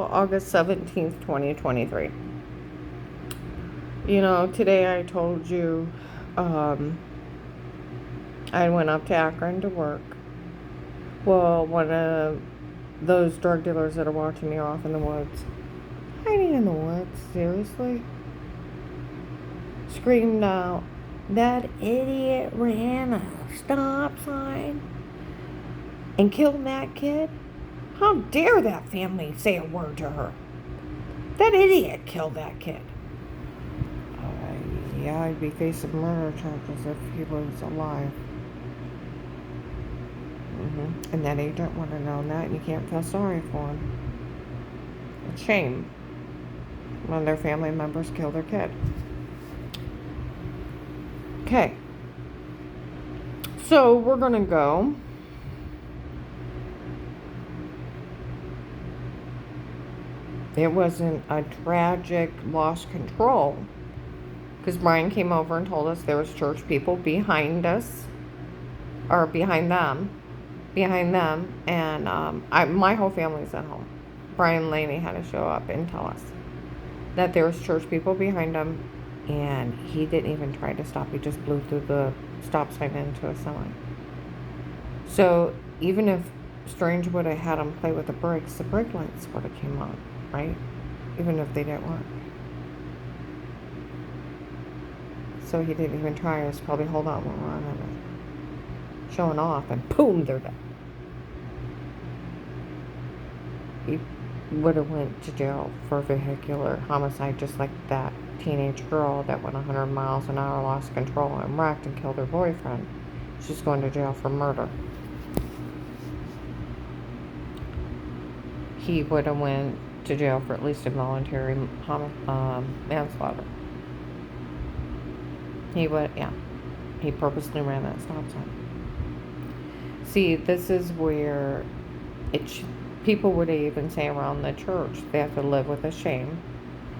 August 17th, 2023. You know, today I told you I went up to Akron to work. Well, one of those drug dealers that are watching me off in the woods, hiding in the woods, seriously, screamed out, "That idiot ran a stop sign and killed that kid. How dare that family say a word to her? That idiot killed that kid." Yeah, I'd be facing murder charges if he was alive. And that agent would have known that, and you can't feel sorry for him. It's a shame when their family members kill their kid. Okay. So we're going to go. It wasn't a tragic lost control, because Brian came over and told us there was church people behind us, or behind them, and my whole family's at home. Brian and Lainey had to show up and tell us that there was church people behind him, and he didn't even try to stop. He just blew through the stop sign into a semi. So even if Strange would have had him play with the brake lights would have came on, right? Even if they didn't work. So he didn't even try. He was probably, hold on, we're on it, showing off, and boom, they're dead. He would have went to jail for vehicular homicide, just like that teenage girl that went 100 miles an hour, lost control, and wrecked and killed her boyfriend. She's going to jail for murder. He would have went to jail for at least involuntary manslaughter. He purposely ran that stop sign. See, this is where people would even say around the church they have to live with the shame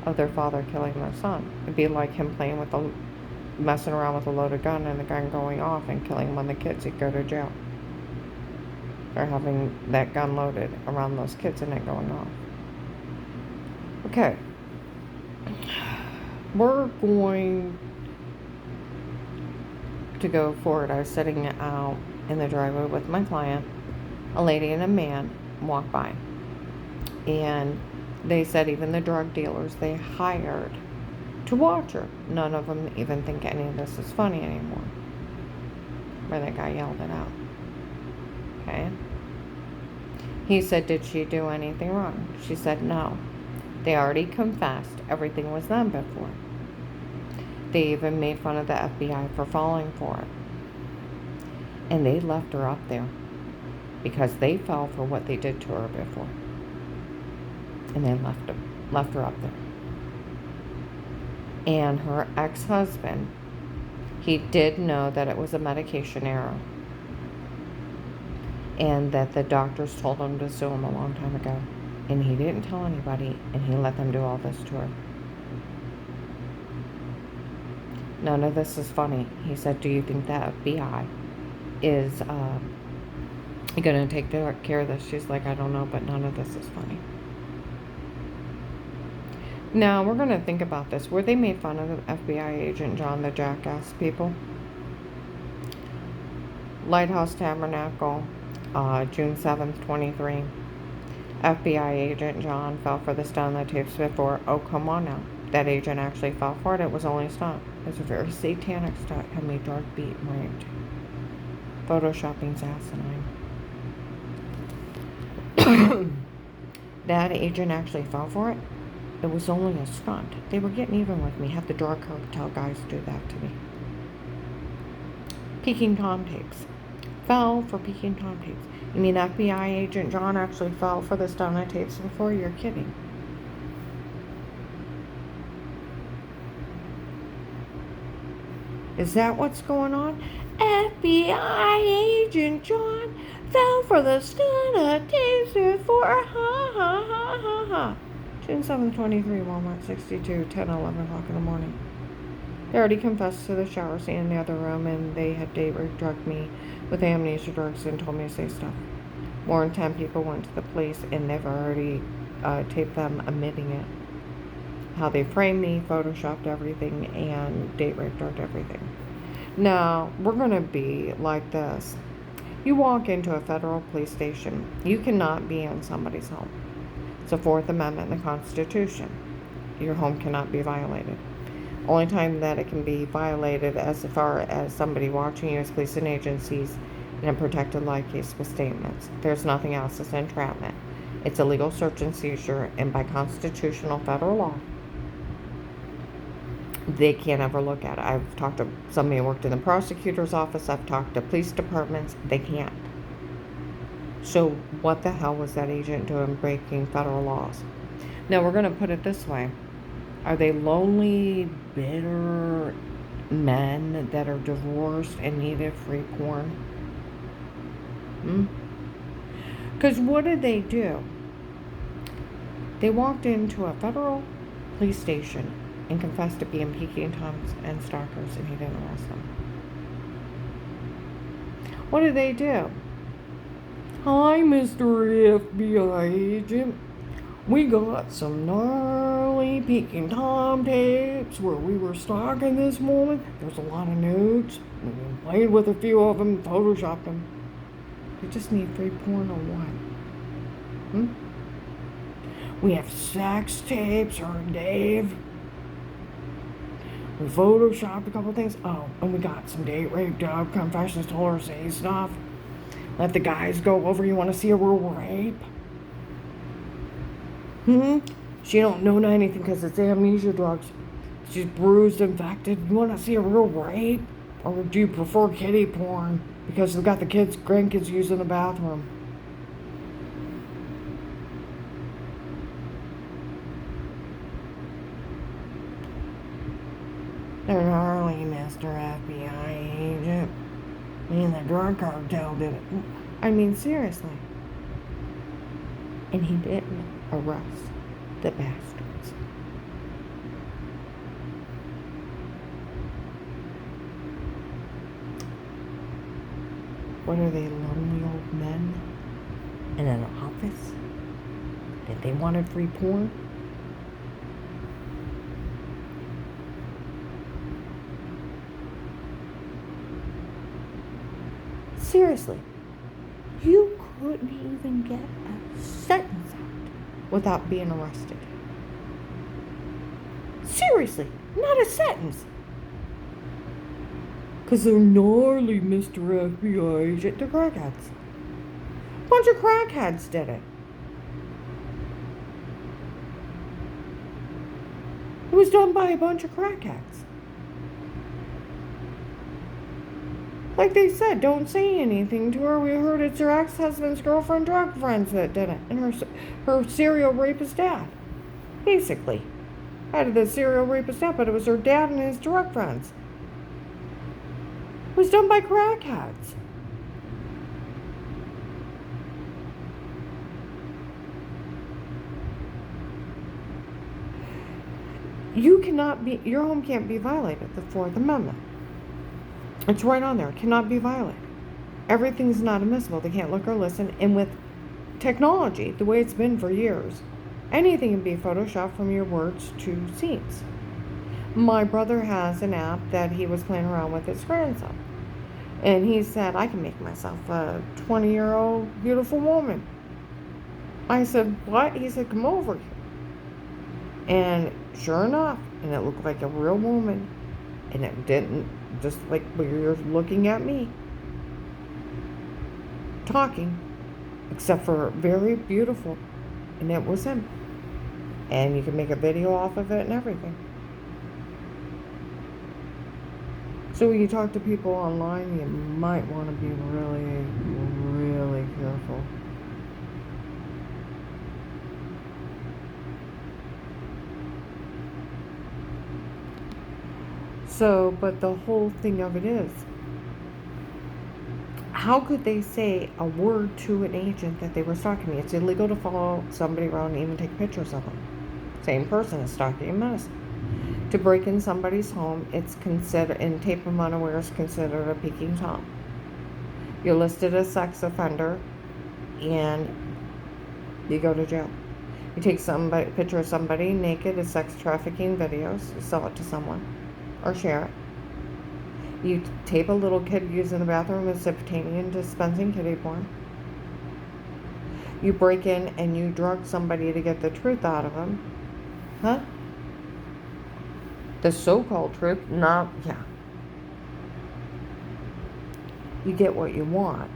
of their father killing their son. It'd be like him messing around with a loaded gun and the gun going off and killing one of the kids. He'd go to jail. Or having that gun loaded around those kids and it going off. Okay. We're going to go forward. I was sitting out in the driveway with my client. A lady and a man walked by. And they said even the drug dealers they hired to watch her, none of them even think any of this is funny anymore. Where that guy yelled it out. Okay. He said, did she do anything wrong? She said no. They already confessed everything was them before. They even made fun of the FBI for falling for it. And they left her up there because they fell for what they did to her before. And they left her up there. And her ex-husband, he did know that it was a medication error. And that the doctors told him to sue him a long time ago. And he didn't tell anybody, and he let them do all this to her. None of this is funny. He said, do you think the FBI is going to take care of this? She's like, I don't know, but none of this is funny. Now, we're going to think about this. Where they made fun of the FBI agent John, the jackass people. Lighthouse Tabernacle, June 7th, 23. FBI agent John fell for the stunt on the tapes before. Oh, come on now. That agent actually fell for it. It was only a stunt. It was a very satanic stunt. Had me dark beat and raped. Photoshopping's asinine. That agent actually fell for it. It was only a stunt. They were getting even with me. Had the drug cartel guys do that to me. Peking Tom tapes. Fell for Peking Tom tapes. You mean FBI agent John actually fell for the stunt on tapes before? You're kidding. Is that what's going on? FBI agent John fell for the stunt on tapes before. Ha ha ha ha ha. June 7/23, Walmart 62, 10, 11 o'clock in the morning. They already confessed to the shower scene in the other room, and they had drugged me with amnesia drugs and told me to say stuff. More than 10 people went to the police, and they've already tape them admitting it. How they framed me, photoshopped everything, and date rape drugged everything. Now, we're going to be like this. You walk into a federal police station, you cannot be in somebody's home. It's the Fourth Amendment in the Constitution. Your home cannot be violated. Only time that it can be violated as far as somebody watching you as police and agencies in a protected life case with statements. There's nothing else. It's entrapment. It's illegal search and seizure, and by constitutional federal law, they can't ever look at it. I've talked to somebody who worked in the prosecutor's office. I've talked to police departments. They can't. So what the hell was that agent doing breaking federal laws? Now, we're going to put it this way. Are they lonely, bitter men that are divorced and needed free porn? Because what did they do? They walked into a federal police station and confessed to being Peking Toms and stalkers, and he didn't arrest them. What did they do? Hi, Mr. FBI agent. We got some gnarly Peking Tom tapes where we were stalking this woman. There's a lot of notes. We played with a few of them, photoshopped them. You just need free porn or what? We have sex tapes, her and Dave. We photoshopped a couple things. Oh, and we got some date rape dog confessions, told her say stuff. Let the guys go over. You want to see a real rape? She don't know anything because it's amnesia drugs. She's bruised, infected. You want to see a real rape? Or do you prefer kiddie porn? Because they've got the kids, grandkids using the bathroom. They're gnarly, Mr. FBI agent. Me and the drug cartel did it. I mean, seriously. And he didn't arrest the bastards. What are they, lonely old men in an office? That they wanted free porn? Seriously, you couldn't even get a sentence out without being arrested. Seriously, not a sentence. Because they're gnarly, Mr. FBI agent. They're crackheads. A bunch of crackheads did it. It was done by a bunch of crackheads. Like they said, don't say anything to her. We heard it's her ex-husband's girlfriend, drug friends that did it. And her serial rapist dad. Basically. Out of the serial rapist dad, but it was her dad and his drug friends. It was done by crackheads. Your home can't be violated, the Fourth Amendment. It's right on there. It cannot be violated. Everything's not admissible. They can't look or listen. And with technology, the way it's been for years, anything can be photoshopped from your words to scenes. My brother has an app that he was playing around with his grandson. And he said, I can make myself a 20-year-old beautiful woman. I said, what? He said, come over here. And sure enough, and it looked like a real woman. And it didn't, just like you're looking at me. Talking. Except for very beautiful. And it was him. And you can make a video off of it and everything. So when you talk to people online, you might want to be really, really careful. So, but the whole thing of it is, how could they say a word to an agent that they were stalking me? It's illegal to follow somebody around and even take pictures of them. Same person is stalking and menacing. To break in somebody's home, it's considered, and tape them unaware is considered a Peking Tom. You're listed as sex offender, and you go to jail. You take somebody picture of somebody naked as sex trafficking videos, you sell it to someone, or share it. You tape a little kid using the bathroom as obtaining and dispensing kiddie porn. You break in and you drug somebody to get the truth out of them. Huh? The so-called truth, not, yeah. You get what you want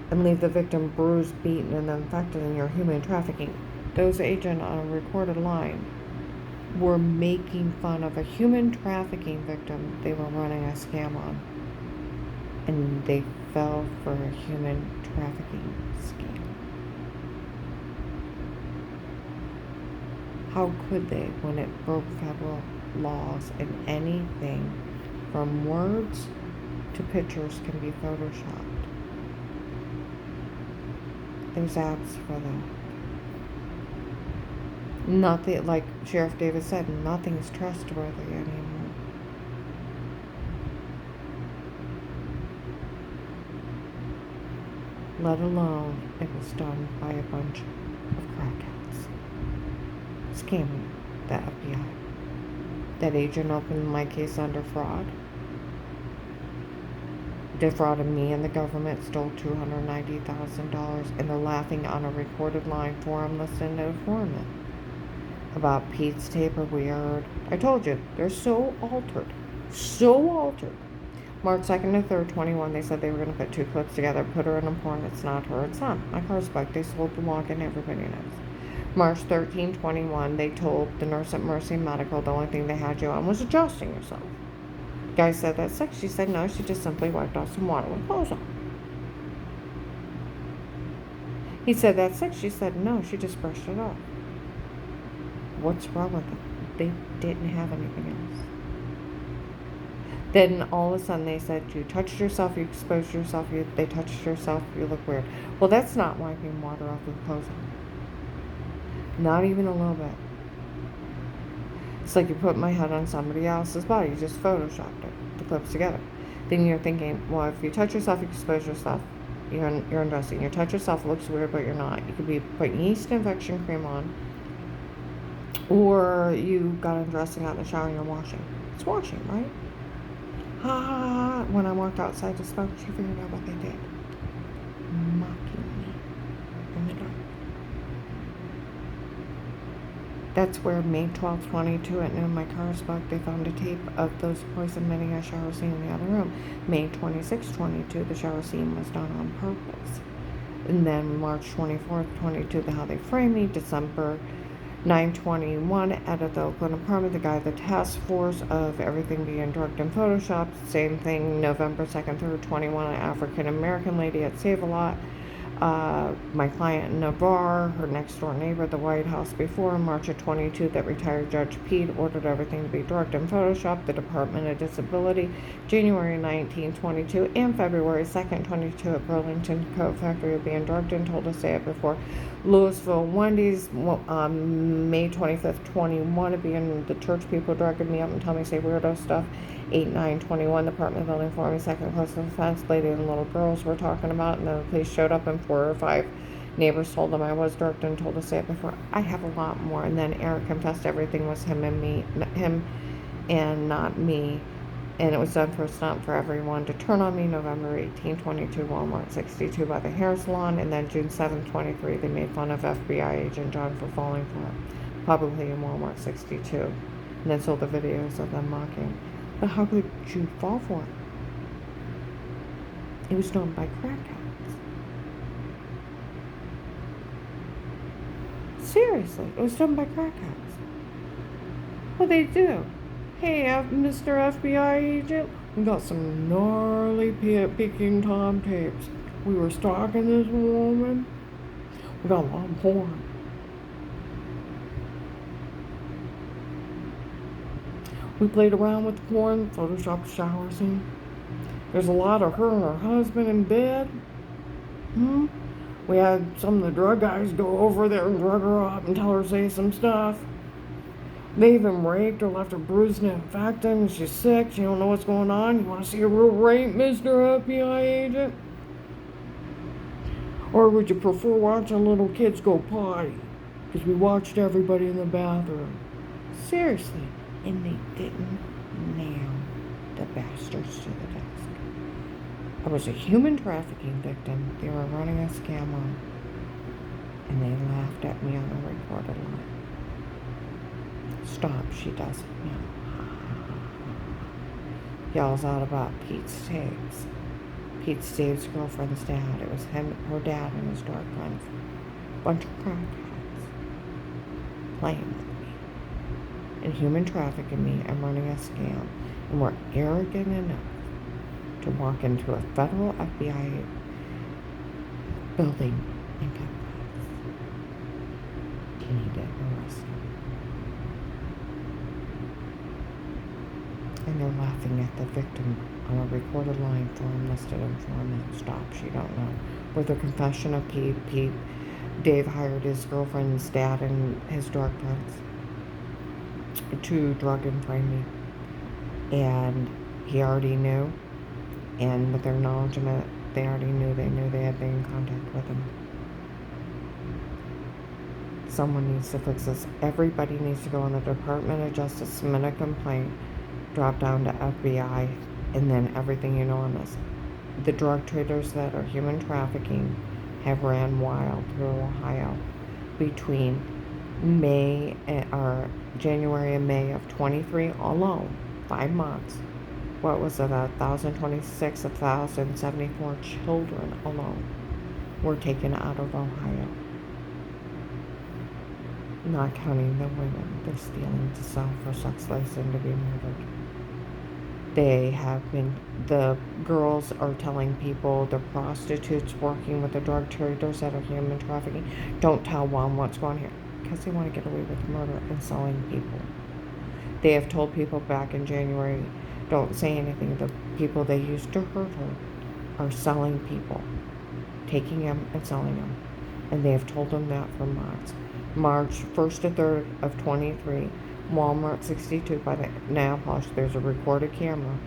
and leave the victim bruised, beaten, and infected in your human trafficking. Those agents on a recorded line were making fun of a human trafficking victim they were running a scam on. And they fell for a human trafficking scam. How could they when it broke federal laws and anything from words to pictures can be photoshopped? There's apps for that. Nothing, like Sheriff Davis said, nothing's trustworthy anymore. Let alone it was done by a bunch of crackheads scamming the FBI. That agent opened my case under fraud. Defrauded me and the government, stole $290,000, and they're laughing on a recorded line for him listening to informant about Pete's tape are weird. I told you, they're so altered. So altered. March 2nd to 3rd, 21, they said they were going to put 2 clips together, put her in a porn. It's not her, it's not. My car's bugged. They sold the login, everybody knows. March 13, 21, they told the nurse at Mercy Medical the only thing they had you on was adjusting yourself. Guy said, that's sex. She said, no, she just simply wiped off some water with clothes on. He said, that's sex. She said, no, she just brushed it off. What's wrong with them? They didn't have anything else. Then all of a sudden they said, you touched yourself, you exposed yourself, they touched yourself, you look weird. Well, that's not wiping water off with clothes on. Not even a little bit. It's like you put my head on somebody else's body. You just photoshopped it, the clips together. Then you're thinking, well, if you touch yourself, you expose yourself, you're undressing. You touch yourself, it looks weird, but you're not. You could be putting yeast infection cream on, or you got undressing out in the shower and you're washing. It's washing, right? When I walked outside to smoke, she figured out what they did. Mocking me in the dark. That's where May 12, 22 at noon, my car's bugged. They found a tape of those poison mending a shower scene in the other room. May 26, 22, the shower scene was done on purpose. And then March 24th, 22, how they framed me. December 9/21, at the Oakland apartment, the guy at the task force of everything being drugged and photoshopped. Same thing, November 2nd, 3rd, 21, an African-American lady at Save-A-Lot. My client Navarre, her next door neighbor, the White House before, March of 22, that retired Judge Pete ordered everything to be drugged and photoshopped. The Department of Disability, January 19, 22, and February 2nd, 22, at Burlington Coat Factory of being drugged and told to say it before. Louisville Wendy's, May 25th, 21, of being the church people drugging me up and telling me say weirdo stuff. 8/9/21, the apartment building for me, second close offense. Lady and little girls were talking about, and then the police showed up, and 4 or 5 neighbors told them I was drugged and told to say it before. I have a lot more. And then Eric confessed everything was him and not me. And it was done for a stunt for everyone to turn on me. November 18, 22, Walmart 62 by the hair salon. And then June 7, 23, they made fun of FBI agent John for falling for it publicly in Walmart 62. And then sold the videos of them mocking. But how could you fall for it? It was done by crackheads. Seriously, it was done by crackheads. What they do? Hey, Mr. FBI agent, we got some gnarly Peking Tom tapes. We were stalking this woman. We got a lot of porn. We played around with the porn, photoshopped the shower scene. There's a lot of her and her husband in bed. We had some of the drug guys go over there and drug her up and tell her to say some stuff. They even raped her, left her bruised and infected, and she's sick. She don't know what's going on. You want to see a real rape, Mr. FBI agent? Or would you prefer watching little kids go potty? because we watched everybody in the bathroom. Seriously. And they didn't nail the bastards to the desk. I was a human trafficking victim they were running a scam on. And they laughed at me on a recorded line. Stop, she doesn't know. Yells out about Pete Staves. Pete Staves' girlfriend's dad. It was him, her dad, and his dark friends. Bunch of crackheads playing with me and human trafficking me and running a scam, and were arrogant enough to walk into a federal FBI building and confess. And he didn't arrest him. And they're laughing at the victim on a recorded line for enlisted informant. Stop, she don't know. With a confession of Pete, Dave hired his girlfriend's dad and his drug friends to drug and frame me. And he already knew. And with their knowledge of it, they already knew they had been in contact with him. Someone needs to fix this. Everybody needs to go in the Department of Justice, submit a complaint, drop down to FBI, and then everything you know on this. The drug traders that are human trafficking have ran wild through Ohio between January and May of 23 alone, 5 months. What was it, 1,074 children alone were taken out of Ohio. Not counting the women they're stealing to sell for sex slaves and to be murdered. The girls are telling people, the prostitutes working with the drug traders that are human trafficking, don't tell one what's going on here, because they want to get away with murder and selling people. They have told people back in January, don't say anything. The people they used to hurt her are selling people, taking them and selling them. And they have told them that for months. March 1st to 3rd of 23, Walmart 62 by the nail polish, there's a recorded camera,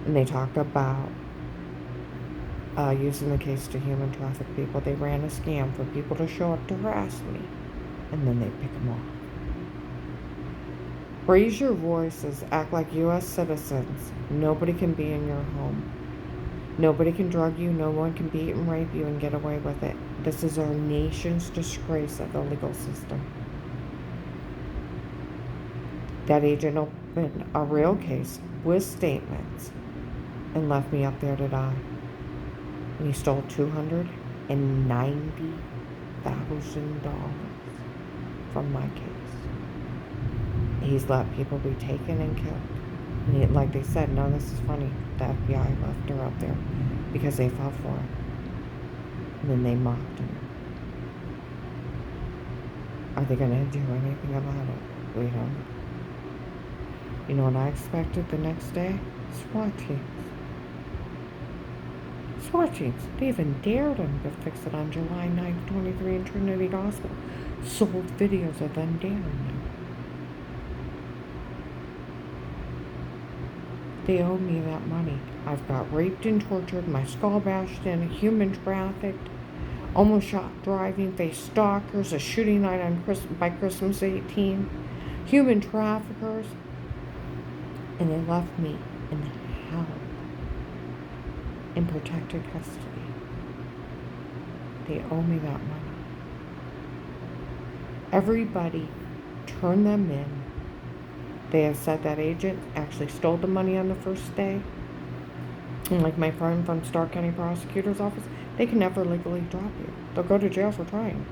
and they talk about using the case to human traffic people. They ran a scam for people to show up to harass me, and then they pick them off. Raise your voices, act like U.S. citizens. Nobody can be in your home. Nobody can drug you, no one can beat and rape you and get away with it. This is our nation's disgrace of the legal system. That agent opened a real case with statements and left me up there to die. And he stole $290,000 from my case. He's let people be taken and killed. And like they said, no, this is funny. The FBI left her up there because they fell for it. And then they mocked him. Are they going to do anything about it? We don't know. You know what I expected the next day? SWAT teams. SWAT teams. They even dared him to fix it on July 9th, 23 in Trinity Gospel. Sold videos of them daring him. They owe me that money. I've got raped and tortured, my skull bashed in, human trafficked, almost shot driving, faced stalkers, a shooting night by Christmas 18, human traffickers, and they left me in hell in protected custody. They owe me that money. Everybody turn them in. They have said that agent actually stole the money on the first day. And like my friend from Stark County Prosecutor's Office, they can never legally drop you. They'll go to jail for trying.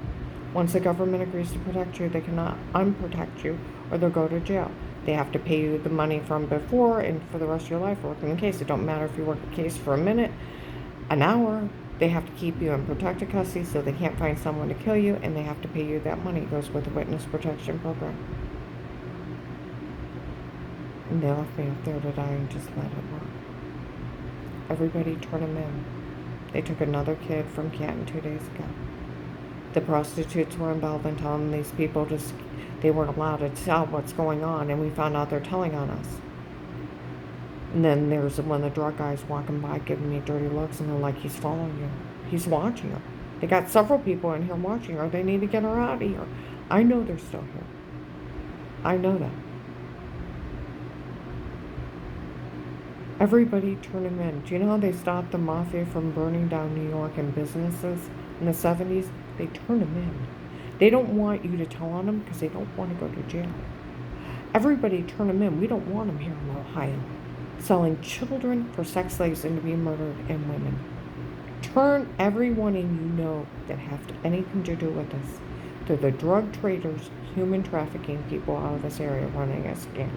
Once the government agrees to protect you, they cannot unprotect you, or they'll go to jail. They have to pay you the money from before and for the rest of your life working the case. It don't matter if you work the case for a minute, an hour. They have to keep you in protected custody so they can't find someone to kill you, and they have to pay you that money. It goes with the witness protection program. And they left me up there to die and just let it work. Everybody turned them in. They took another kid from Canton 2 days ago. The prostitutes were involved in telling these people they weren't allowed to tell what's going on, and we found out they're telling on us. And then there's one of the drug guys walking by giving me dirty looks, and they're like, he's following you. He's watching her. They got several people in here watching her. They need to get her out of here. I know they're still here. I know that. Everybody turn them in. Do you know how they stopped the mafia from burning down New York and businesses in the 70s? They turn them in. They don't want you to tell on them because they don't want to go to jail. Everybody turn them in. We don't want them here in Ohio, selling children for sex slaves and to be murdered, and women. Turn everyone in you know that have anything to do with this. They're the drug traders, human trafficking people out of this area running a scam.